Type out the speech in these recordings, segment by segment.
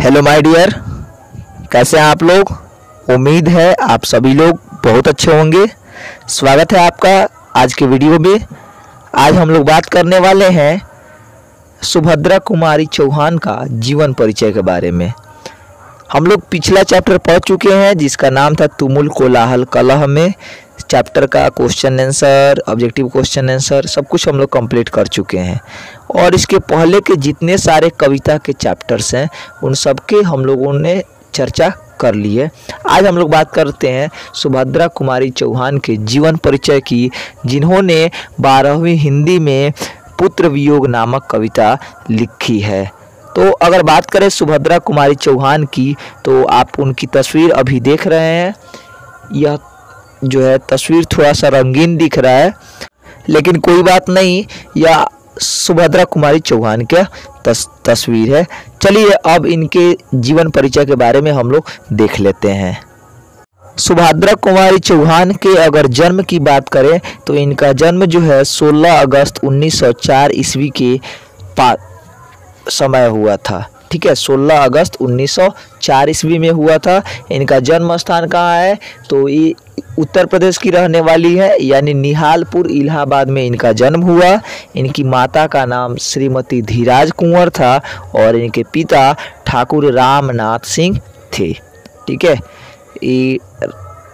Hello my dear, कैसे हैं आप लोग। उम्मीद है आप सभी लोग बहुत अच्छे होंगे। स्वागत है आपका आज के वीडियो में। आज हम लोग बात करने वाले हैं सुभद्रा कुमारी चौहान का जीवन परिचय के बारे में। हम लोग पिछला चैप्टर पढ़ चुके हैं जिसका नाम था तुमुल कोलाहल कलह में। चैप्टर का question answer, objective question answer सब कुछ हम लोग कंप्लीट कर चुके हैं। और इसके पहले के जितने सारे कविता के चैप्टर्स हैं उन सब के हम लोगों ने चर्चा कर ली है। आज हम लोग बात करते हैं सुभद्रा कुमारी चौहान के जीवन परिचय की, जिन्होंने 12वीं हिंदी में पुत्र वियोग नामक कविता लिखी है। तो अगर बात करें सुभद्रा कुमारी चौहान की तो आप उनकी तस्वीर अभी देख रहे हैं। यह जो है तस्वीर थोड़ा सा रंगीन दिख रहा है, लेकिन कोई बात नहीं, यह सुभद्रा कुमारी चौहान का तस्वीर है। चलिए अब इनके जीवन परिचय के बारे में हम लोग देख लेते हैं। सुभद्रा कुमारी चौहान के अगर जन्म की बात करें तो इनका जन्म जो है 16 अगस्त 1904 ईस्वी के समय हुआ था। ठीक है, 16 अगस्त 1904 ईस्वी में हुआ था। इनका जन्म स्थान कहाँ है तो ये उत्तर प्रदेश की रहने वाली है, यानी निहालपुर इलाहाबाद में इनका जन्म हुआ। इनकी माता का नाम श्रीमती धीराज कुंवर था और इनके पिता ठाकुर रामनाथ सिंह थे। ठीक है, ये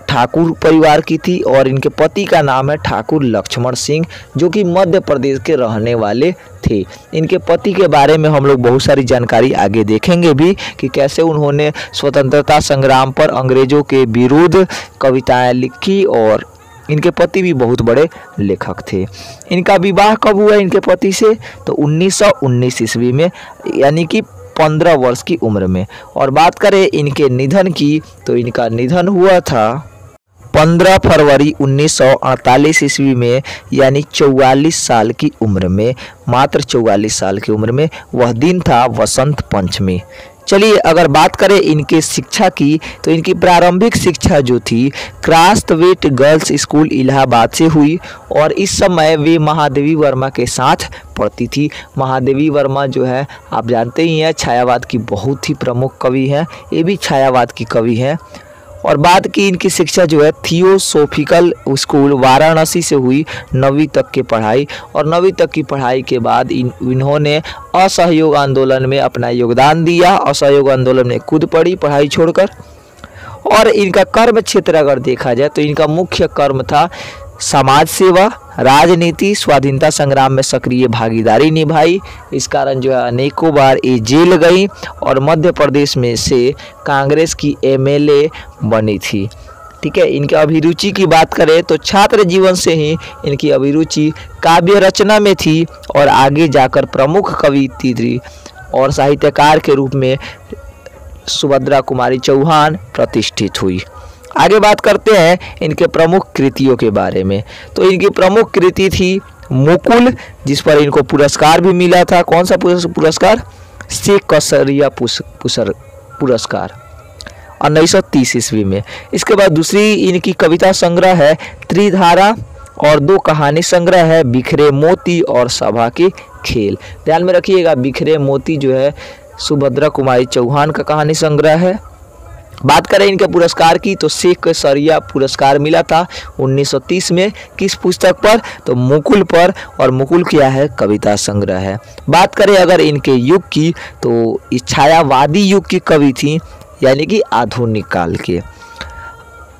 ठाकुर परिवार की थी और इनके पति का नाम है ठाकुर लक्ष्मण सिंह, जो कि मध्य प्रदेश के रहने वाले थे। इनके पति के बारे में हम लोग बहुत सारी जानकारी आगे देखेंगे भी कि कैसे उन्होंने स्वतंत्रता संग्राम पर अंग्रेजों के विरुद्ध कविताएं लिखी, और इनके पति भी बहुत बड़े लेखक थे। इनका विवाह कब हुआ इनके पति से तो 1919 ईस्वी में, यानी कि 15 वर्ष की उम्र में। और बात करें इनके निधन की तो इनका निधन हुआ था 15 फरवरी 1948 ईस्वी में, यानी 44 साल की उम्र में, मात्र 44 साल की उम्र में। वह दिन था वसंत पंचमी। चलिए अगर बात करें इनके शिक्षा की तो इनकी प्रारंभिक शिक्षा जो थी क्रास्थवेट गर्ल्स स्कूल इलाहाबाद से हुई, और इस समय वे महादेवी वर्मा के साथ पढ़ती थी। महादेवी वर्मा जो है आप जानते ही हैं, छायावाद की बहुत ही प्रमुख कवि हैं, ये भी छायावाद की कवि हैं। और बाद की इनकी शिक्षा जो है थियोसोफिकल स्कूल वाराणसी से हुई 9वीं तक की पढ़ाई, और 9वीं तक की पढ़ाई के बाद इन्होंने असहयोग आंदोलन में अपना योगदान दिया। असहयोग आंदोलन में खुद पढ़ी पढ़ाई छोड़कर। और इनका कर्म क्षेत्र अगर देखा जाए तो इनका मुख्य कर्म था समाज सेवा, राजनीति, स्वाधीनता संग्राम में सक्रिय भागीदारी निभाई। इस कारण जो है अनेकों बार ये जेल गई और मध्य प्रदेश में से कांग्रेस की एमएलए बनी थी। ठीक है, इनकी अभिरुचि की बात करें तो छात्र जीवन से ही इनकी अभिरुचि काव्य रचना में थी, और आगे जाकर प्रमुख कवियत्री और साहित्यकार के रूप में सुभद्रा कुमारी चौहान प्रतिष्ठित हुई। आगे बात करते हैं इनके प्रमुख कृतियों के बारे में। तो इनकी प्रमुख कृति थी मुकुल, जिस पर इनको पुरस्कार भी मिला था। कौन सा पुरस्कार? शेख कसरिया पुरस्कार 1930 ईस्वी में। इसके बाद दूसरी इनकी कविता संग्रह है त्रिधारा, और 2 कहानी संग्रह है बिखरे मोती और सभा के खेल। ध्यान में रखिएगा, बिखरे मोती जो है सुभद्रा कुमारी चौहान का कहानी संग्रह है। बात करें इनके पुरस्कार की तो शेख कसरिया पुरस्कार मिला था 1930 में। किस पुस्तक पर तो मुकुल पर, और मुकुल क्या है कविता संग्रह है। बात करें अगर इनके युग की तो इस छायावादी युग की कवि थी, यानी कि आधुनिक काल के।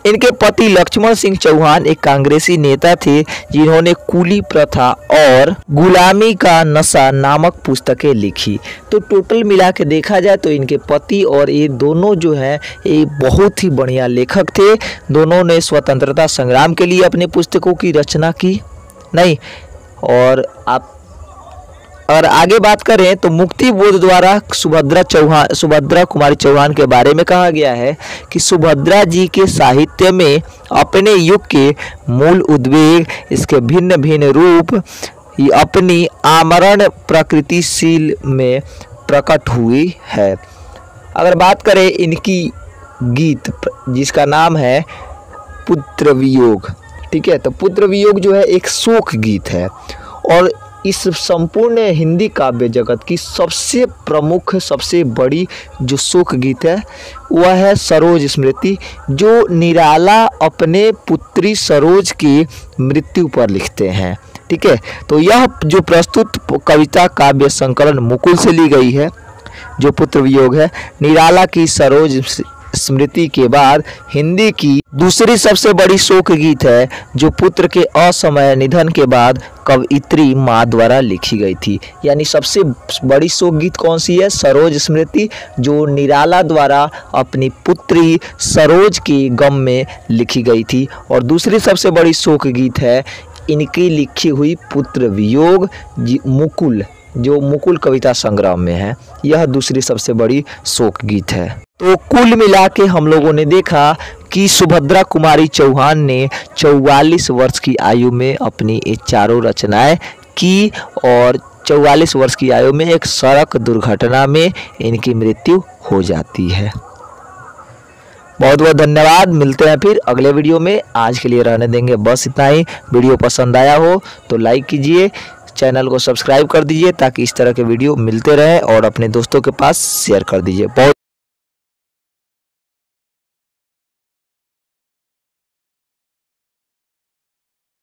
इनके पति लक्ष्मण सिंह चौहान एक कांग्रेसी नेता थे, जिन्होंने कूली प्रथा और गुलामी का नशा नामक पुस्तकें लिखी। तो टोटल मिला के देखा जाए तो इनके पति और ये दोनों जो हैं ये बहुत ही बढ़िया लेखक थे। दोनों ने स्वतंत्रता संग्राम के लिए अपने पुस्तकों की रचना की नहीं। और आप और आगे बात करें तो मुक्ति बोध द्वारा सुभद्रा कुमारी चौहान के बारे में कहा गया है कि सुभद्रा जी के साहित्य में अपने युग के मूल उद्वेग, इसके भिन्न भिन्न रूप अपनी आमरण प्रकृतिशील में प्रकट हुई है। अगर बात करें इनकी गीत जिसका नाम है पुत्र वियोग। ठीक है, तो पुत्र वियोग जो है एक शोक गीत है, और इस संपूर्ण हिंदी काव्य जगत की सबसे प्रमुख, सबसे बड़ी जो शोक गीत है वह है सरोज स्मृति, जो निराला अपने पुत्री सरोज की मृत्यु पर लिखते हैं। ठीक है, तो यह जो प्रस्तुत कविता काव्य संकलन मुकुल से ली गई है, जो पुत्र वियोग है, निराला की सरोज स्मृति के बाद हिंदी की दूसरी सबसे बड़ी शोक गीत है, जो पुत्र के असमय निधन के बाद कवयित्री माँ द्वारा लिखी गई थी। यानी सबसे बड़ी शोक गीत कौन सी है? सरोज स्मृति, जो निराला द्वारा अपनी पुत्री सरोज के गम में लिखी गई थी। और दूसरी सबसे बड़ी शोक गीत है इनकी लिखी हुई पुत्र वियोग मुकुल, जो मुकुल कविता संग्रह में है। यह दूसरी सबसे बड़ी शोक गीत है। तो कुल मिला के हम लोगों ने देखा कि सुभद्रा कुमारी चौहान ने 44 वर्ष की आयु में अपनी ये चारों रचनाएं की और 44 वर्ष की आयु में एक सड़क दुर्घटना में इनकी मृत्यु हो जाती है। बहुत बहुत धन्यवाद। मिलते हैं फिर अगले वीडियो में। आज के लिए रहने देंगे बस इतना ही। वीडियो पसंद आया हो तो लाइक कीजिए, चैनल को सब्सक्राइब कर दीजिए ताकि इस तरह के वीडियो मिलते रहे और अपने दोस्तों के पास शेयर कर दीजिए। बहुत